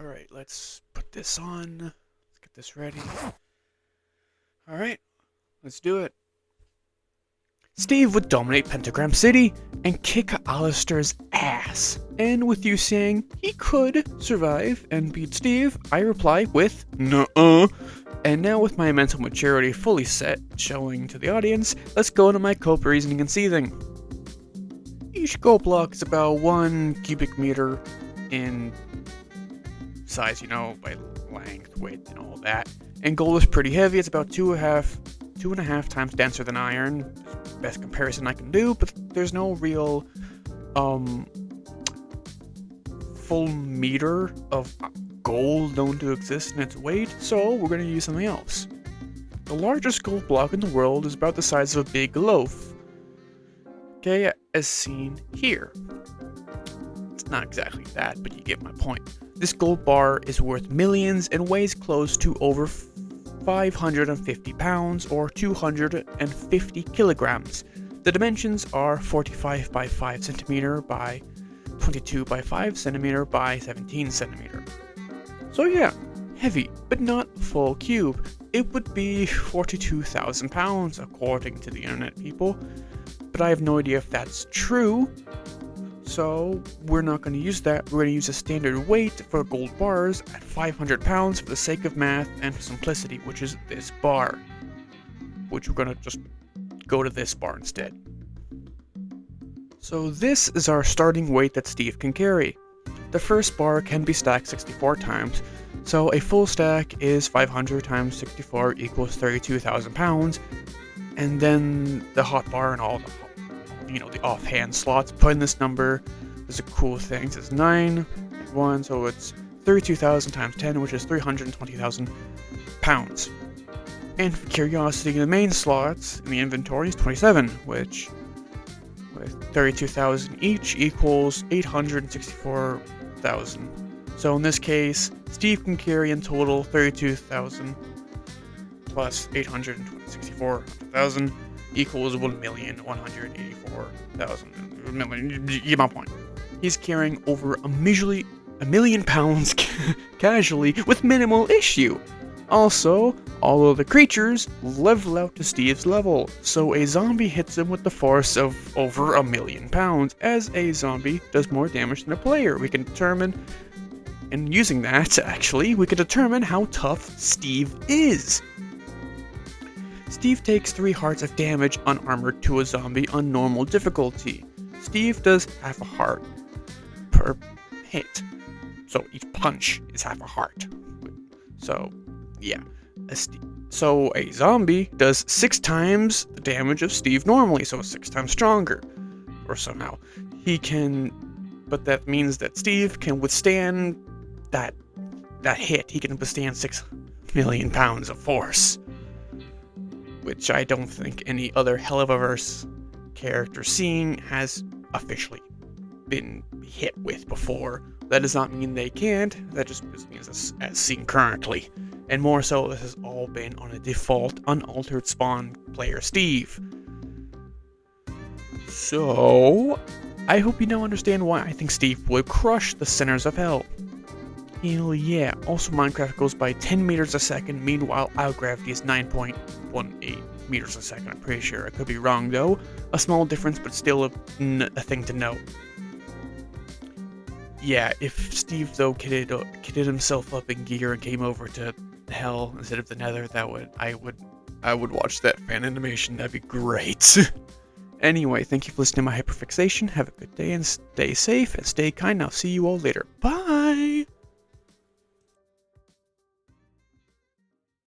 Alright, let's put this on. Let's get this ready. Alright, let's do it. Steve would dominate Pentagram City and kick Alistair's ass. And with you saying he could survive and beat Steve, I reply with nuh-uh. And now with my mental maturity fully set, showing to the audience, let's go into my cope reasoning and seething. Each gold block is about 1 cubic meter in size, by length, width, and all that. And gold is pretty heavy. It's about two and a half times denser than iron. Best comparison I can do, but there's no real full meter of gold known to exist in its weight, so we're going to use something else. The largest gold block in the world is about the size of a big loaf. Okay, as seen here. It's not exactly that, but you get my point. This gold bar is worth millions and weighs close to over 550 pounds or 250 kilograms. The dimensions are 45 by 5 centimeter by 22 by 5 centimeter by 17 centimeter. So yeah, heavy, but not full cube. It would be 42,000 pounds according to the internet people, but I have no idea if that's true. So we're not going to use that. We're going to use a standard weight for gold bars at 500 pounds for the sake of math and for simplicity, which is this bar. Which we're going to just go to this bar instead. So this is our starting weight that Steve can carry. The first bar can be stacked 64 times, so a full stack is 500 times 64 equals 32,000 pounds, and then the hot bar and all the offhand slots put in this number. There's a cool thing. It says 9 and 1, so it's 32,000 times 10, which is 320,000 pounds. And for curiosity, the main slots in the inventory is 27, which with 32,000 each equals 864,000. So in this case, Steve can carry in total 32,000 plus 864,000 equals 1,184,000. You get my point. He's carrying over a million pounds casually with minimal issue. Also, all of the creatures level out to Steve's level, so a zombie hits him with the force of over 1,000,000 pounds, as a zombie does more damage than a player. We can determine, and using that, actually, we can determine how tough Steve is. Steve takes 3 hearts of damage unarmored to a zombie on normal difficulty. Steve does half a heart per hit, so each punch is half a heart. So, yeah. So a zombie does 6 times the damage of Steve normally, so 6 times stronger. Or somehow. But that means that Steve can withstand that hit. He can withstand 6 million pounds of force. Which I don't think any other Hellaverse character seen has officially been hit with before. That does not mean they can't, that just means as seen currently. And more so, this has all been on a default, unaltered spawn player Steve. So, I hope you now understand why I think Steve would crush the Sinners of Hell. Hell yeah. Also, Minecraft goes by 10 meters a second, meanwhile our gravity is 9.18 meters a second, I'm pretty sure. I could be wrong though. A small difference, but still a thing to note. Yeah, if Steve though kitted himself up in gear and came over to Hell instead of the Nether, I would watch that fan animation. That'd be great. Anyway, thank you for listening to my hyperfixation. Have a good day and stay safe and stay kind. I'll see you all later. Bye.